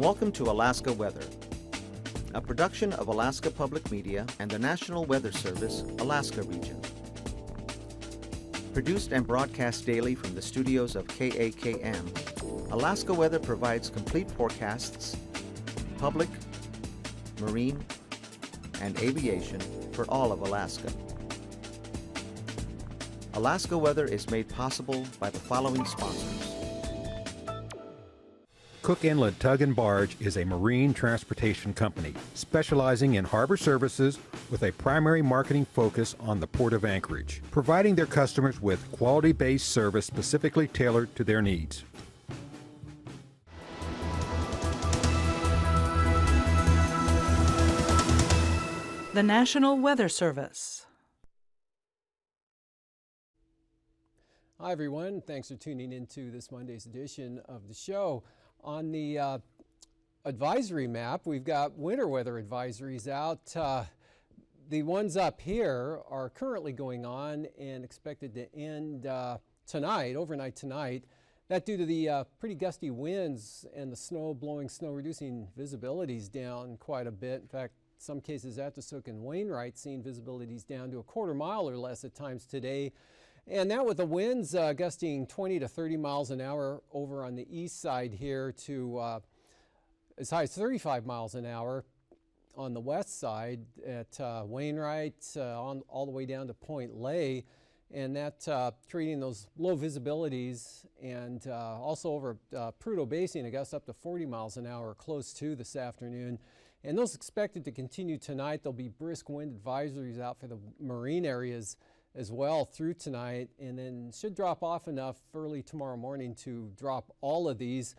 Welcome to Alaska Weather, a production of Alaska Public Media and the National Weather Service, Alaska Region. Produced and broadcast daily from the studios of KAKM, Alaska Weather provides complete forecasts, public, marine, and aviation for all of Alaska. Alaska Weather is made possible by the following sponsors. Cook Inlet Tug and Barge is a marine transportation company specializing in harbor services with a primary marketing focus on the Port of Anchorage, providing their customers with quality-based service specifically tailored to their needs. The National Weather Service. Hi everyone, thanks for tuning into this Monday's edition of the show. On the advisory map, we've got winter weather advisories out. The ones up here are currently going on and expected to end tonight, overnight tonight. That due to the pretty gusty winds and the snow reducing visibilities down quite a bit. In fact, some cases at Tusuk and Wainwright seeing visibilities down to a quarter mile or less at times today. And that with the winds gusting 20 to 30 miles an hour over on the east side here to as high as 35 miles an hour on the west side at Wainwright all the way down to Point Lay. And that creating those low visibilities, and also over Prudhoe Basin, a gust up to 40 miles an hour close to this afternoon. And those expected to continue tonight. There'll be brisk wind advisories out for the marine areas as well through tonight, and then should drop off enough early tomorrow morning to drop all of these.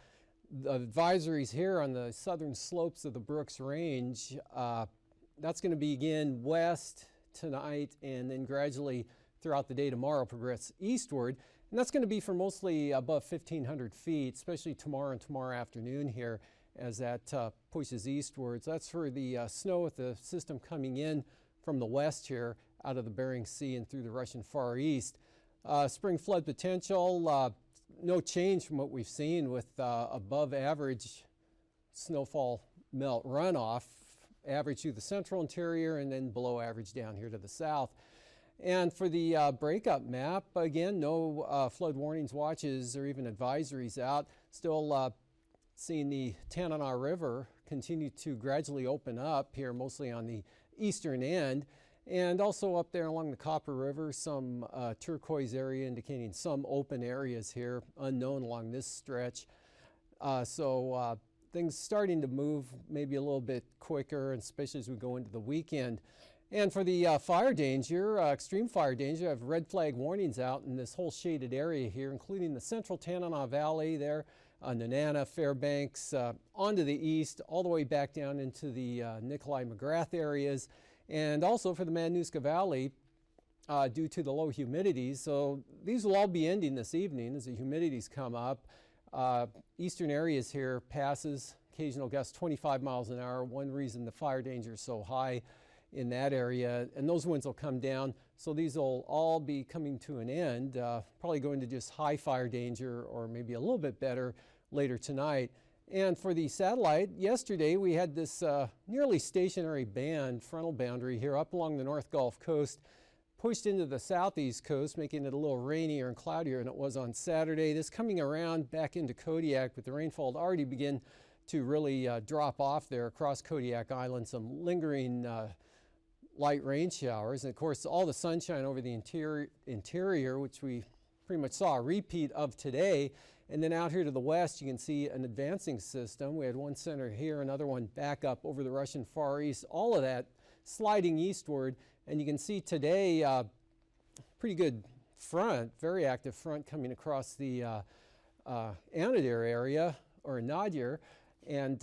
The advisories here on the southern slopes of the Brooks Range, that's going to begin west tonight and then gradually throughout the day tomorrow progress eastward. And that's going to be for mostly above 1,500 feet, especially tomorrow and tomorrow afternoon here as that pushes eastward. So that's for the snow with the system coming in from the west here out of the Bering Sea and through the Russian Far East. Spring flood potential, no change from what we've seen with above average snowfall melt runoff, average through the central interior and then below average down here to the south. And for the breakup map, again, no flood warnings, watches, or even advisories out. Still seeing the Tanana River continue to gradually open up here, mostly on the eastern end. And also up there along the Copper River, some turquoise area indicating some open areas here, unknown along this stretch. So things starting to move maybe a little bit quicker, and especially as we go into the weekend. And for the fire danger, extreme fire danger, I have red flag warnings out in this whole shaded area here, including the central Tanana Valley there, Nenana, Fairbanks, onto the east, all the way back down into the Nikolai-McGrath areas. And also for the Matanuska Valley due to the low humidities. So these will all be ending this evening as the humidities come up. Eastern areas here passes, occasional gusts 25 miles an hour. One reason the fire danger is so high in that area, and those winds will come down. So these will all be coming to an end, probably going to just high fire danger or maybe a little bit better later tonight. And for the satellite, yesterday we had this nearly stationary band, frontal boundary here up along the North Gulf Coast, pushed into the southeast coast, making it a little rainier and cloudier than it was on Saturday. This coming around back into Kodiak, but the rainfall had already begun to really drop off there across Kodiak Island, some lingering light rain showers. And of course, all the sunshine over the interior, which we pretty much saw a repeat of today. And then out here to the west, you can see an advancing system. We had one center here, another one back up over the Russian Far East, all of that sliding eastward. And you can see today, pretty good front, very active front coming across the Anadyr area, or Nadir. And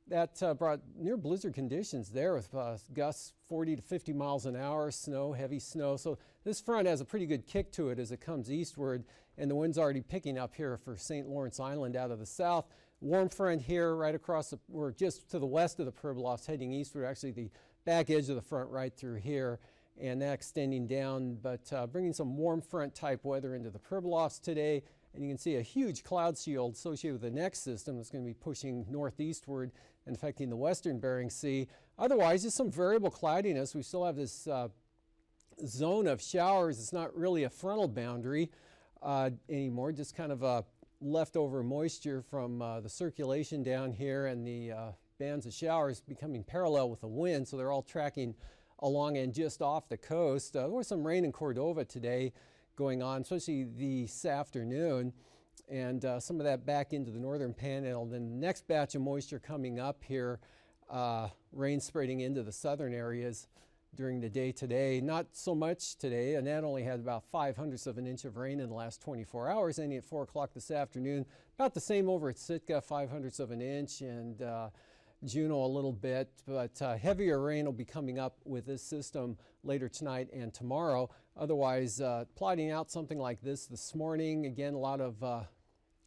that brought near blizzard conditions there with gusts 40 to 50 miles an hour, snow, heavy snow. So this front has a pretty good kick to it as it comes eastward, and the wind's already picking up here for St. Lawrence Island out of the south. Warm front here right across, we're just to the west of the Pribilofs heading eastward, actually the back edge of the front right through here, and that extending down, but bringing some warm front type weather into the Pribilofs today. And you can see a huge cloud shield associated with the next system that's going to be pushing northeastward and affecting the western Bering Sea. Otherwise, just some variable cloudiness. We still have this zone of showers. It's not really a frontal boundary anymore, just kind of a leftover moisture from the circulation down here and the bands of showers becoming parallel with the wind, so they're all tracking along and just off the coast. There was some rain in Cordova today going on, especially this afternoon, and some of that back into the northern panhandle. Then the next batch of moisture coming up here, rain spreading into the southern areas during the day today. Not so much today. Annette only had about 0.05 of an inch of rain in the last 24 hours, ending at 4 o'clock this afternoon. About the same over at Sitka, 0.05 of an inch, and Juneau a little bit, but heavier rain will be coming up with this system later tonight and tomorrow. Otherwise, plotting out something like this morning. Again, a lot of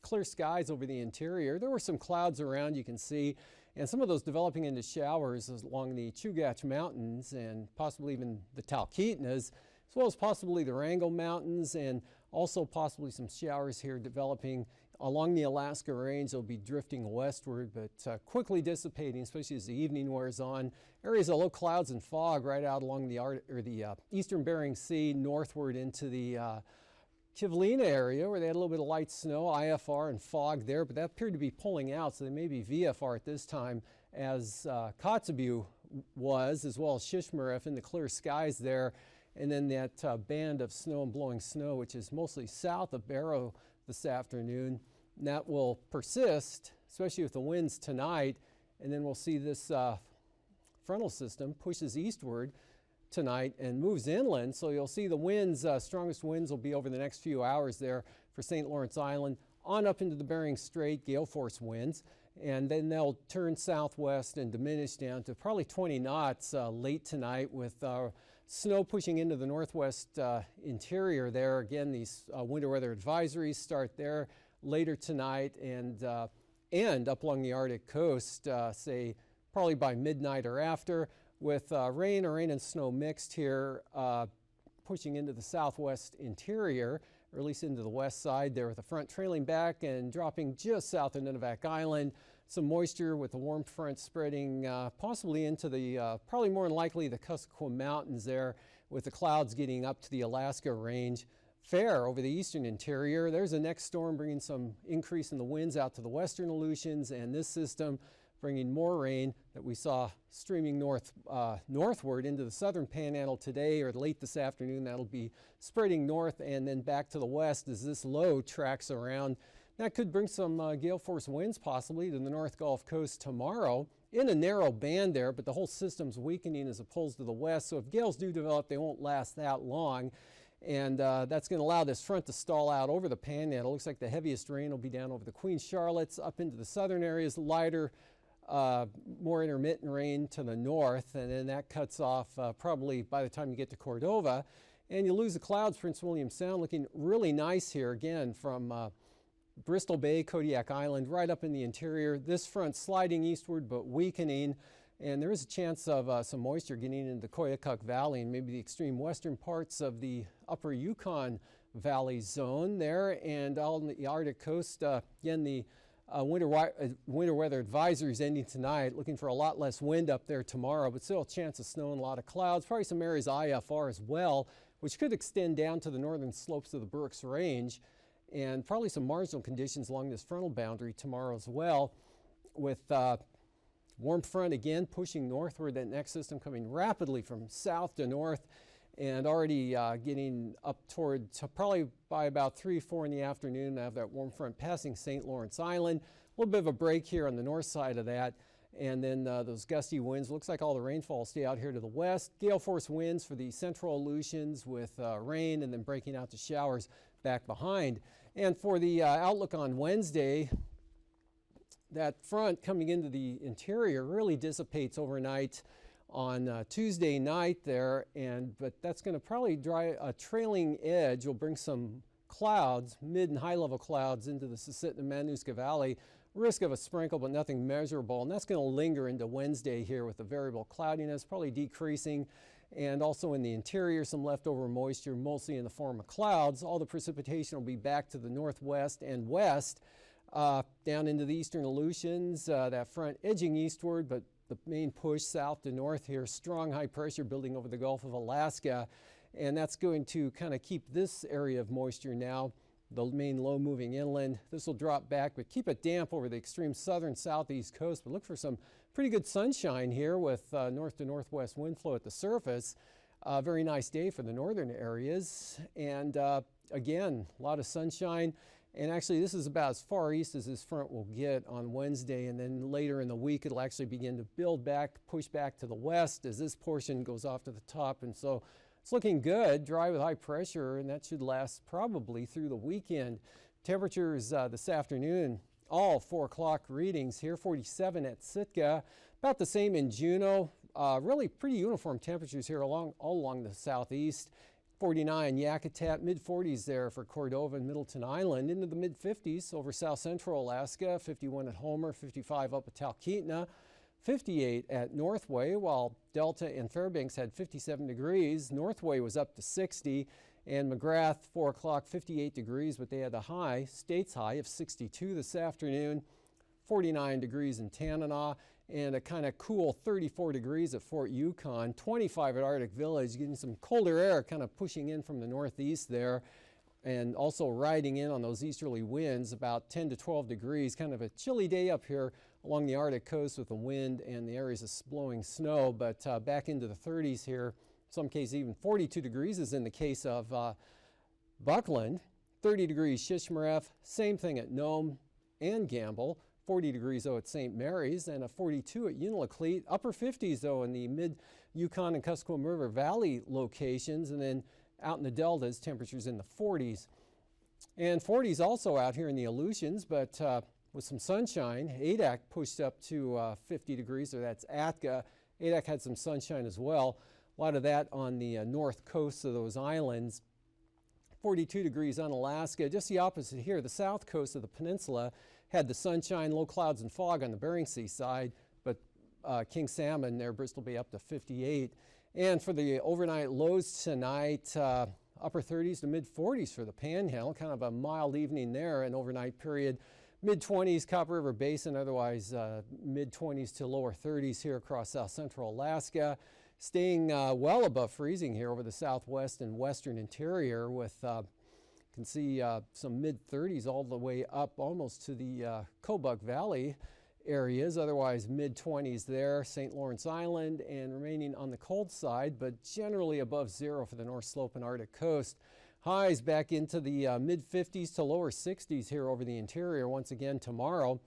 clear skies over the interior. There were some clouds around, you can see, and some of those developing into showers along the Chugach Mountains and possibly even the Talkeetnas, as well as possibly the Wrangell Mountains, and also possibly some showers here developing along the Alaska Range. They'll be drifting westward, but quickly dissipating, especially as the evening wears on. Areas of low clouds and fog right out along the eastern Bering Sea, northward into the Kivalina area, where they had a little bit of light snow, IFR and fog there, but that appeared to be pulling out, so they may be VFR at this time, as Kotzebue was, as well as Shishmaref in the clear skies there. And then that band of snow and blowing snow, which is mostly south of Barrow this afternoon. And that will persist, especially with the winds tonight. And then we'll see this frontal system pushes eastward tonight and moves inland. So you'll see the winds, strongest winds will be over the next few hours there for St. Lawrence Island, on up into the Bering Strait, gale force winds. And then they'll turn southwest and diminish down to probably 20 knots late tonight, with snow pushing into the northwest interior there. Again, these winter weather advisories start there later tonight and end up along the Arctic coast, say probably by midnight or after, with rain and snow mixed here, pushing into the southwest interior, or at least into the west side there, with the front trailing back and dropping just south of Nunivak Island. Some moisture with the warm front spreading possibly into the, probably more than likely, the Kuskokwim Mountains there, with the clouds getting up to the Alaska Range. Fair over the eastern interior. There's a next storm bringing some increase in the winds out to the western Aleutians, and this system bringing more rain that we saw streaming northward into the southern panhandle today or late this afternoon. That'll be spreading north and then back to the west as this low tracks around. That could bring some gale force winds possibly to the North Gulf Coast tomorrow in a narrow band there, but the whole system's weakening as it pulls to the west. So if gales do develop, they won't last that long. And that's going to allow this front to stall out over the panhandle. Looks like the heaviest rain will be down over the Queen Charlottes, up into the southern areas, lighter, more intermittent rain to the north, and then that cuts off probably by the time you get to Cordova. And you lose the clouds. Prince William Sound looking really nice here again from Bristol Bay, Kodiak Island, right up in the interior. This front sliding eastward but weakening, and there is a chance of some moisture getting into the Koyukuk Valley and maybe the extreme western parts of the upper Yukon Valley zone there, and on the Arctic coast. Again, the winter weather advisories ending tonight, looking for a lot less wind up there tomorrow, but still a chance of snow and a lot of clouds. Probably some areas of IFR as well, which could extend down to the northern slopes of the Brooks Range, and probably some marginal conditions along this frontal boundary tomorrow as well, with warm front again pushing northward. That next system coming rapidly from south to north and already getting up toward probably by about 3, 4 in the afternoon. I have that warm front passing St. Lawrence Island. A little bit of a break here on the north side of that, and then those gusty winds. Looks like all the rainfall will stay out here to the west. Gale force winds for the central Aleutians with rain and then breaking out to showers back behind. And for the outlook on Wednesday, that front coming into the interior really dissipates overnight on Tuesday night there, but that's going to probably dry a trailing edge. Will bring some clouds, mid and high level clouds, into the Susitna-Matanuska Valley. Risk of a sprinkle, but nothing measurable, and that's going to linger into Wednesday here with the variable cloudiness probably decreasing. and also in the interior some leftover moisture, mostly in the form of clouds. All the precipitation will be back to the northwest and west, down into the eastern Aleutians, that front edging eastward, but the main push south to north here, strong high pressure building over the Gulf of Alaska, and that's going to kind of keep this area of moisture now, the main low moving inland. This will drop back, but keep it damp over the extreme southern southeast coast, but look for some pretty good sunshine here with north to northwest wind flow at the surface. Very nice day for the northern areas, and again, a lot of sunshine. And actually, this is about as far east as this front will get on Wednesday, and then later in the week it'll actually begin to build back, push back to the west as this portion goes off to the top. And so it's looking good, dry with high pressure, and that should last probably through the weekend. Temperatures this afternoon, all 4 o'clock readings here, 47 at Sitka, about the same in Juneau. Really pretty uniform temperatures here all along the southeast. 49 Yakutat, mid-40s there for Cordova and Middleton Island, into the mid-50s over south central Alaska, 51 at Homer, 55 up at Talkeetna, 58 at Northway, while Delta and Fairbanks had 57 degrees. Northway was up to 60, and McGrath, 4 o'clock, 58 degrees, but they had a high, state's high of 62 this afternoon, 49 degrees in Tanana, and a kind of cool 34 degrees at Fort Yukon, 25 at Arctic Village, getting some colder air kind of pushing in from the northeast there, and also riding in on those easterly winds, about 10 to 12 degrees, kind of a chilly day up here along the Arctic coast with the wind and the areas of blowing snow, but back into the 30s here, some cases even 42 degrees is in the case of Buckland, 30 degrees Shishmaref, same thing at Nome and Gamble, 40 degrees though at St. Mary's, and a 42 at Unalakleet, upper 50s though in the mid-Yukon and Kuskokwim River Valley locations, and then out in the deltas, temperatures in the 40s. And 40s also out here in the Aleutians, but with some sunshine. Adak pushed up to 50 degrees, or that's Atka. Adak had some sunshine as well. A lot of that on the north coast of those islands. 42 degrees on Alaska. Just the opposite here, the south coast of the peninsula had the sunshine, low clouds and fog on the Bering Sea side, but King Salmon there, Bristol Bay up to 58. And for the overnight lows tonight, upper 30s to mid 40s for the Panhandle, kind of a mild evening there, an overnight period. Mid 20s Copper River Basin, otherwise mid 20s to lower 30s here across south central Alaska. Staying well above freezing here over the southwest and western interior with can see some mid-30s all the way up almost to the Kobuk Valley areas, otherwise mid-20s there, St. Lawrence Island, and remaining on the cold side, but generally above zero for the North Slope and Arctic coast. Highs back into the mid-50s to lower 60s here over the interior once again tomorrow.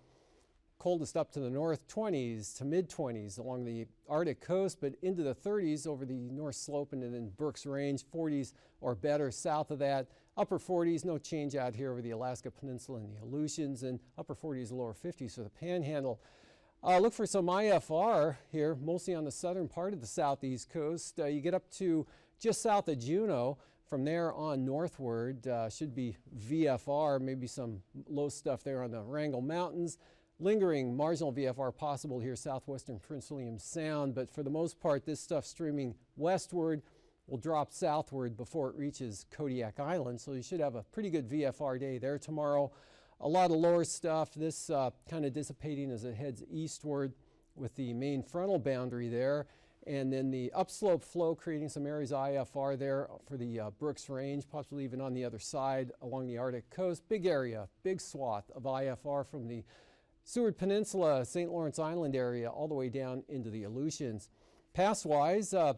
Coldest up to the north, 20s to mid-20s along the Arctic coast, but into the 30s over the North Slope and then Brooks Range, 40s or better south of that. Upper 40s, no change out here over the Alaska Peninsula and the Aleutians, and upper 40s, lower 50s for the Panhandle. Look for some IFR here, mostly on the southern part of the southeast coast. You get up to just south of Juneau. From there on northward, should be VFR, maybe some low stuff there on the Wrangell Mountains. Lingering marginal VFR possible here, southwestern Prince William Sound, but for the most part, this stuff streaming westward will drop southward before it reaches Kodiak Island, so you should have a pretty good VFR day there tomorrow. A lot of lower stuff, this kind of dissipating as it heads eastward with the main frontal boundary there, and then the upslope flow creating some areas of IFR there for the Brooks Range, possibly even on the other side along the Arctic coast. Big area, big swath of IFR from the Seward Peninsula, St. Lawrence Island area, all the way down into the Aleutians. Pass-wise, kind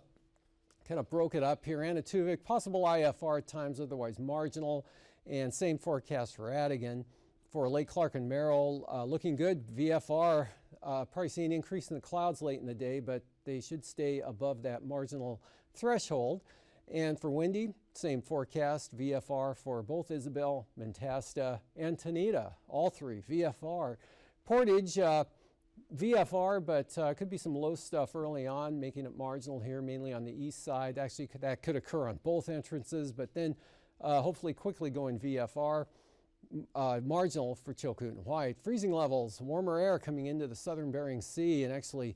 of broke it up here. Anatuvik, possible IFR at times, otherwise marginal, and same forecast for Adigan. For Lake Clark and Merrill, looking good. VFR, probably seeing an increase in the clouds late in the day, but they should stay above that marginal threshold. And for Windy, same forecast, VFR for both Isabel, Mentasta, and Tanita, all three, VFR. Portage, VFR, but could be some low stuff early on, making it marginal here, mainly on the east side. Actually, that could occur on both entrances, but then hopefully quickly going VFR. Marginal for Chilkoot and White. Freezing levels, warmer air coming into the southern Bering Sea and actually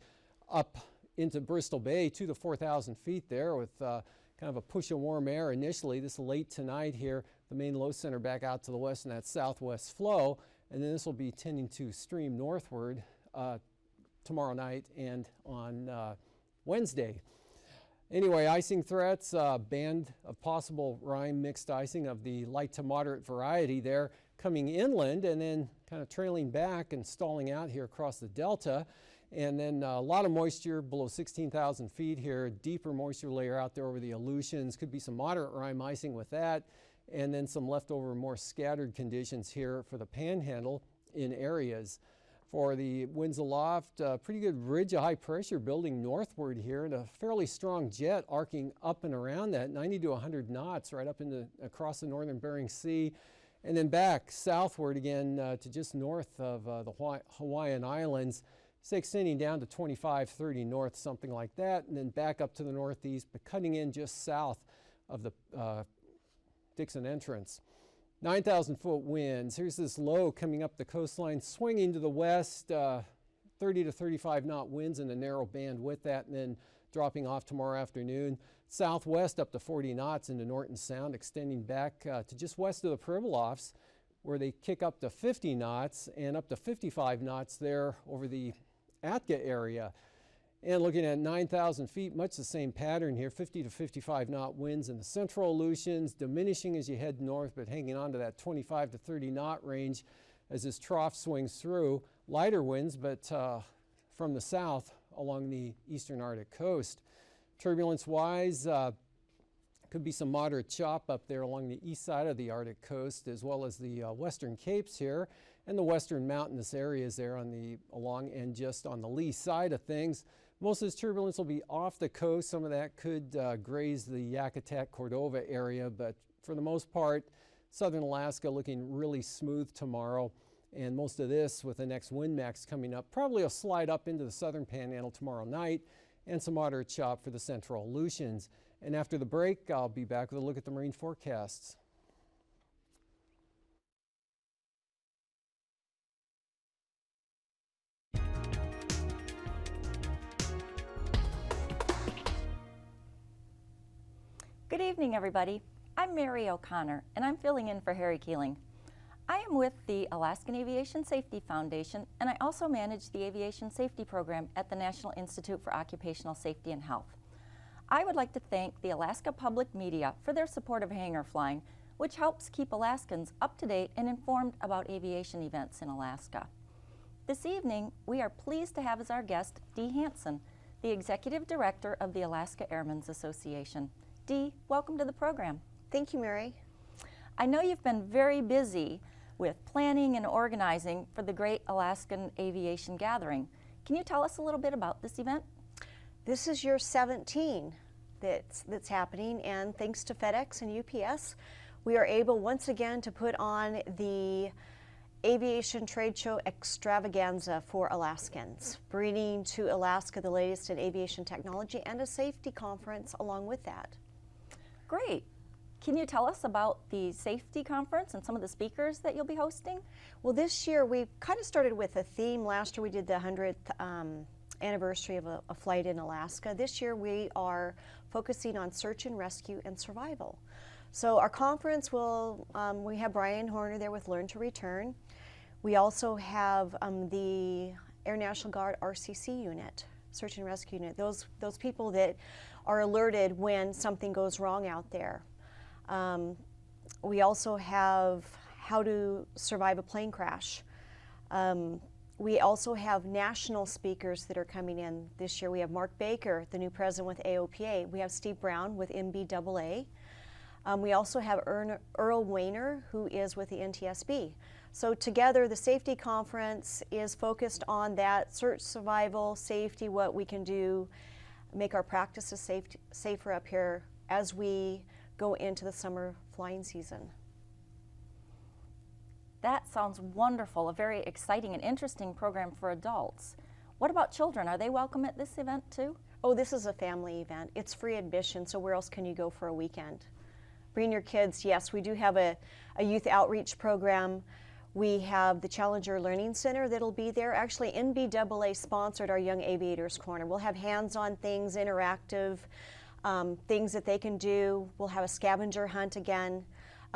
up into Bristol Bay, 2,000 to 4,000 feet there with kind of a push of warm air initially. This late tonight here, the main low center back out to the west in that southwest flow, and then this will be tending to stream northward tomorrow night and on Wednesday. Anyway, icing threats, band of possible rime mixed icing of the light to moderate variety there coming inland and then kind of trailing back and stalling out here across the delta. And then a lot of moisture below 16,000 feet here, deeper moisture layer out there over the Aleutians. Could be some moderate rime icing with that. And then some leftover more scattered conditions here for the panhandle in areas. For the winds aloft, pretty good ridge of high pressure building northward here and a fairly strong jet arcing up and around that 90 to 100 knots right up into across the northern Bering Sea and then back southward again to just north of the Hawaiian Islands, say extending down to 25, 30 north, something like that, and then back up to the northeast but cutting in just south of the Dixon entrance. 9,000 foot winds. Here's this low coming up the coastline, swinging to the west, 30 to 35 knot winds in a narrow band with that, and then dropping off tomorrow afternoon. Southwest up to 40 knots into Norton Sound, extending back to just west of the Pribilofs, where they kick up to 50 knots and up to 55 knots there over the Atka area. And looking at 9,000 feet, much the same pattern here, 50 to 55 knot winds in the central Aleutians, diminishing as you head north, but hanging on to that 25 to 30 knot range as this trough swings through. Lighter winds, but from the south along the eastern Arctic coast. Turbulence-wise, could be some moderate chop up there along the east side of the Arctic coast, as well as the western capes here, and the western mountainous areas there on the along and just on the lee side of things. Most of this turbulence will be off the coast. Some of that could graze the Yakutat, Cordova area, but for the most part, southern Alaska looking really smooth tomorrow. And most of this with the next wind max coming up, probably a slide up into the southern panhandle tomorrow night and some moderate chop for the central Aleutians. And after the break, I'll be back with a look at the marine forecasts. Good evening, everybody. I'm Mary O'Connor, and I'm filling in for Harry Keeling. I am with the Alaskan Aviation Safety Foundation, and I also manage the Aviation Safety Program at the National Institute for Occupational Safety and Health. I would like to thank the Alaska Public Media for their support of hangar flying, which helps keep Alaskans up to date and informed about aviation events in Alaska. This evening, we are pleased to have as our guest Dee Hansen, the Executive Director of the Alaska Airmen's Association. Dee, welcome to the program. Thank you, Mary. I know you've been very busy with planning and organizing for the Great Alaskan Aviation Gathering. Can you tell us a little bit about this event? This is year 17 that's happening, and thanks to FedEx and UPS, we are able once again to put on the Aviation Trade Show Extravaganza for Alaskans, bringing to Alaska the latest in aviation technology and a safety conference along with that. Great. Can you tell us about the safety conference and some of the speakers that you'll be hosting? Well, this year we kind of started with a theme. Last year we did the 100th anniversary of a flight in Alaska. This year we are focusing on search and rescue and survival. So our conference will, we have Brian Horner there with Learn to Return. We also have the Air National Guard RCC unit, Search and Rescue Unit, those people that are alerted when something goes wrong out there. We also have how to survive a plane crash. We also have national speakers that are coming in this year. We have Mark Baker, the new president with AOPA. We have Steve Brown with MBAA. We also have Earl Wayner, who is with the NTSB. So together, the safety conference is focused on that search, survival, safety, what we can do, make our practices safer up here as we go into the summer flying season. That sounds wonderful, a very exciting and interesting program for adults. What about children? Are they welcome at this event too? Oh, this is a family event. It's free admission, so where else can you go for a weekend? Bring your kids. Yes, we do have a youth outreach program We have the Challenger Learning Center that'll be there. Actually, NBAA sponsored our Young Aviators Corner. We'll have hands-on things, interactive things that they can do. We'll have a scavenger hunt again.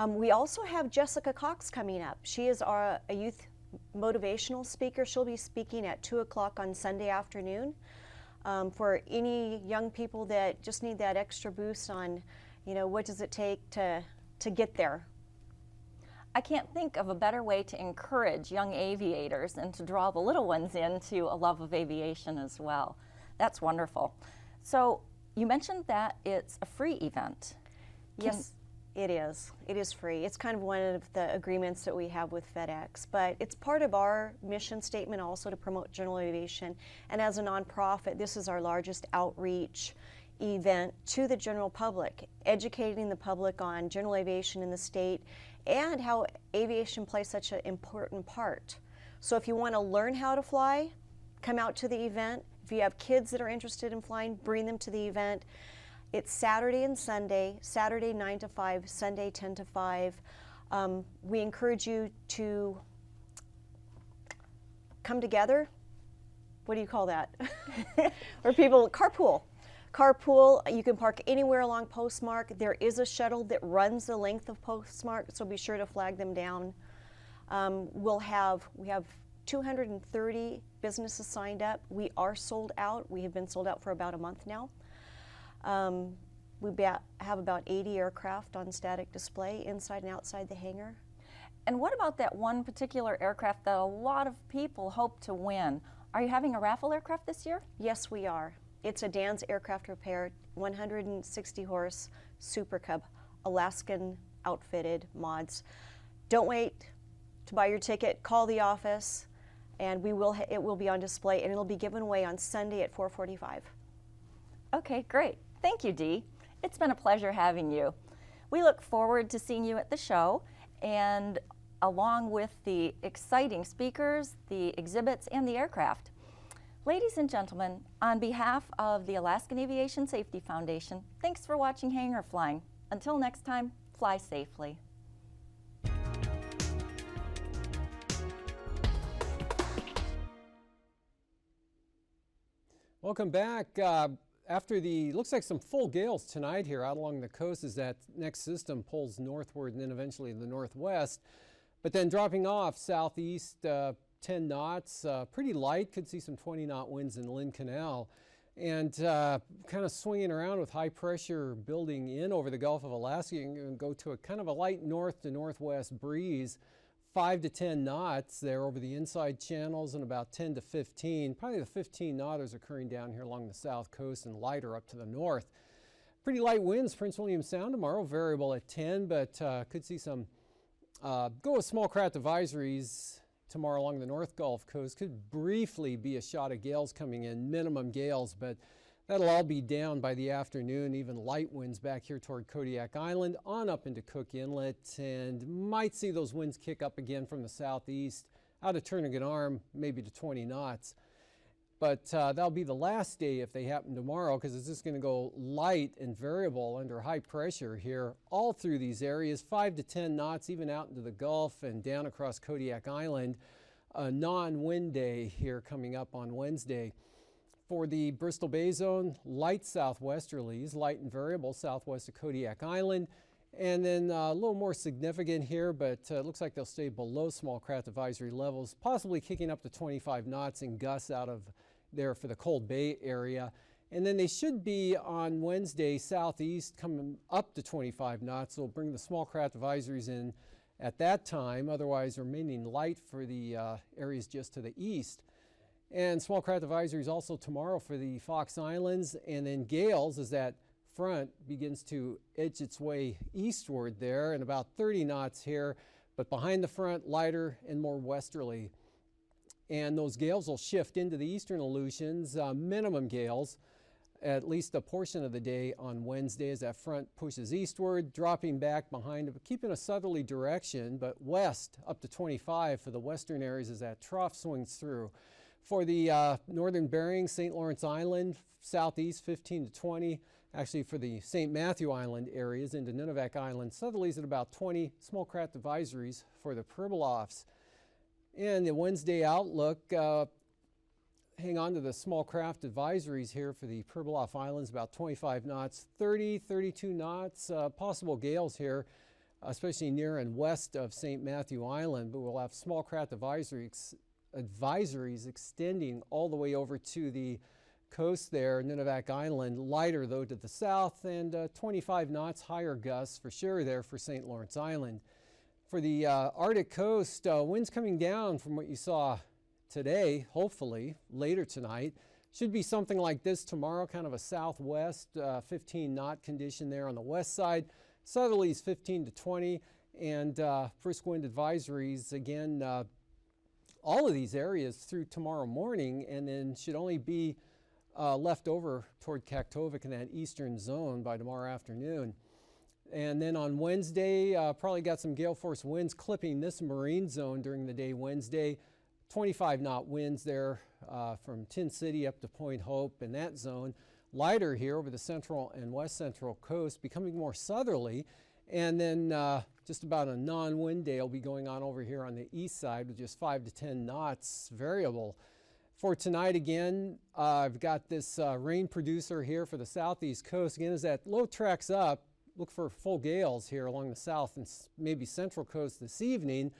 We also have Jessica Cox coming up. She is a youth motivational speaker. She'll be speaking at 2 o'clock on Sunday afternoon for any young people that just need that extra boost on, you know, what does it take to get there. I can't think of a better way to encourage young aviators and to draw the little ones into a love of aviation as well. That's wonderful. So you mentioned that it's a free event. Yes, it is. It is free. It's kind of one of the agreements that we have with FedEx, but it's part of our mission statement also to promote general aviation. And as a nonprofit, this is our largest outreach event to the general public, educating the public on general aviation in the state and how aviation plays such an important part. So if you want to learn how to fly, come out to the event. If you have kids that are interested in flying, bring them to the event. It's Saturday and Sunday, Saturday 9 to 5, Sunday 10 to 5. We encourage you to come together. What do you call that? Where people carpool. Carpool, you can park anywhere along Postmark. There is a shuttle that runs the length of Postmark, so be sure to flag them down. We have 230 businesses signed up. We are sold out. We have been sold out for about a month now. We have about 80 aircraft on static display inside and outside the hangar. And what about that one particular aircraft that a lot of people hope to win? Are you having a raffle aircraft this year? Yes, we are. It's a Dan's Aircraft Repair 160 horse Super Cub, Alaskan outfitted mods. Don't wait to buy your ticket. Call the office, and it will be on display, and it'll be given away on Sunday at 4:45. Okay, great. Thank you, Dee. It's been a pleasure having you. We look forward to seeing you at the show, and along with the exciting speakers, the exhibits, and the aircraft. Ladies and gentlemen, on behalf of the Alaskan Aviation Safety Foundation, thanks for watching Hangar Flying. Until next time, fly safely. Welcome back. After looks like some full gales tonight here out along the coast as that next system pulls northward and then eventually the northwest, but then dropping off southeast 10 knots, pretty light, could see some 20-knot winds in Lynn Canal, and kind of swinging around with high pressure building in over the Gulf of Alaska. You can go to a kind of a light north to northwest breeze, 5 to 10 knots there over the inside channels, and about 10 to 15. Probably the 15 knotters occurring down here along the south coast and lighter up to the north. Pretty light winds, Prince William Sound tomorrow, variable at 10, but could see some go with small craft advisories tomorrow along the North Gulf Coast. Could briefly be a shot of gales coming in, minimum gales, but that'll all be down by the afternoon. Even light winds back here toward Kodiak Island on up into Cook Inlet, and might see those winds kick up again from the southeast out of Turnagain Arm, maybe to 20 knots. But that'll be the last day if they happen tomorrow, because it's just going to go light and variable under high pressure here all through these areas, 5 to 10 knots even out into the Gulf and down across Kodiak Island. A non-wind day here coming up on Wednesday. For the Bristol Bay zone, light southwesterlies, light and variable southwest of Kodiak Island. And then a little more significant here, but it looks like they'll stay below small craft advisory levels, possibly kicking up to 25 knots in gusts out of there for the Cold Bay area. And then they should be on Wednesday southeast coming up to 25 knots. So we'll bring the small craft advisories in at that time, otherwise remaining light for the areas just to the east. And small craft advisories also tomorrow for the Fox Islands, and then gales as that front begins to edge its way eastward there, and about 30 knots here, but behind the front lighter and more westerly. And those gales will shift into the eastern Aleutians, minimum gales, at least a portion of the day on Wednesday as that front pushes eastward, dropping back behind, but keeping a southerly direction, but west up to 25 for the western areas as that trough swings through. For the northern bearing, St. Lawrence Island, southeast 15 to 20. Actually, for the St. Matthew Island areas into Nunivak Island, southerlies at about 20. Small craft advisories for the Pribilofs. And the Wednesday outlook, hang on to the small craft advisories here for the Pribilof Islands, about 25 knots, 30, 32 knots, possible gales here, especially near and west of St. Matthew Island, but we'll have small craft advisories extending all the way over to the coast there, Nunivak Island, lighter though to the south, and 25 knots higher gusts for sure there for St. Lawrence Island. For the Arctic coast, winds coming down from what you saw today, hopefully later tonight. Should be something like this tomorrow, kind of a southwest 15 knot condition there on the west side. Southerlies 15 to 20, and brisk wind advisories again, all of these areas through tomorrow morning, and then should only be left over toward Kaktovik in that eastern zone by tomorrow afternoon. And then on Wednesday, probably got some gale force winds clipping this marine zone during the day Wednesday. 25 knot winds there from Tin City up to Point Hope in that zone. Lighter here over the central and west central coast, becoming more southerly. And then just about a non-wind day will be going on over here on the east side with just 5 to 10 knots variable. For tonight again, I've got this rain producer here for the southeast coast. Again, as that low tracks up, look for full gales here along the south and maybe central coast this evening,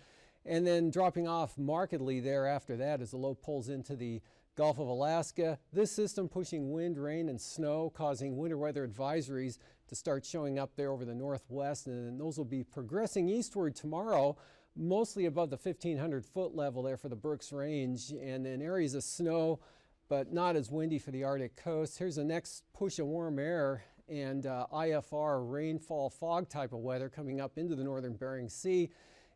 and then dropping off markedly there after that as the low pulls into the Gulf of Alaska. This system pushing wind, rain, and snow, causing winter weather advisories to start showing up there over the northwest, and then those will be progressing eastward tomorrow, mostly above the 1,500-foot level there for the Brooks Range, and then areas of snow, but not as windy for the Arctic coast. Here's the next push of warm air and IFR rainfall fog type of weather coming up into the northern Bering Sea,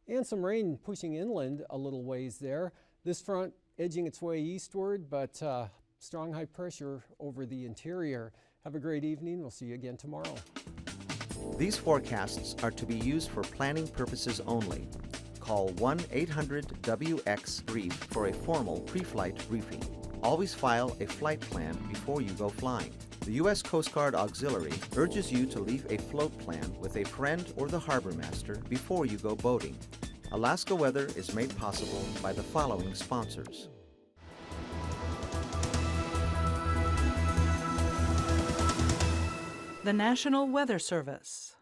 and some rain pushing inland a little ways there. This front edging its way eastward, but strong high pressure over the interior. Have a great evening. We'll see you again tomorrow. These forecasts are to be used for planning purposes only. Call 1-800-WX-BRIEF for a formal pre-flight briefing. Always file a flight plan before you go flying. The U.S. Coast Guard Auxiliary urges you to leave a float plan with a friend or the harbor master before you go boating. Alaska Weather is made possible by the following sponsors. The National Weather Service.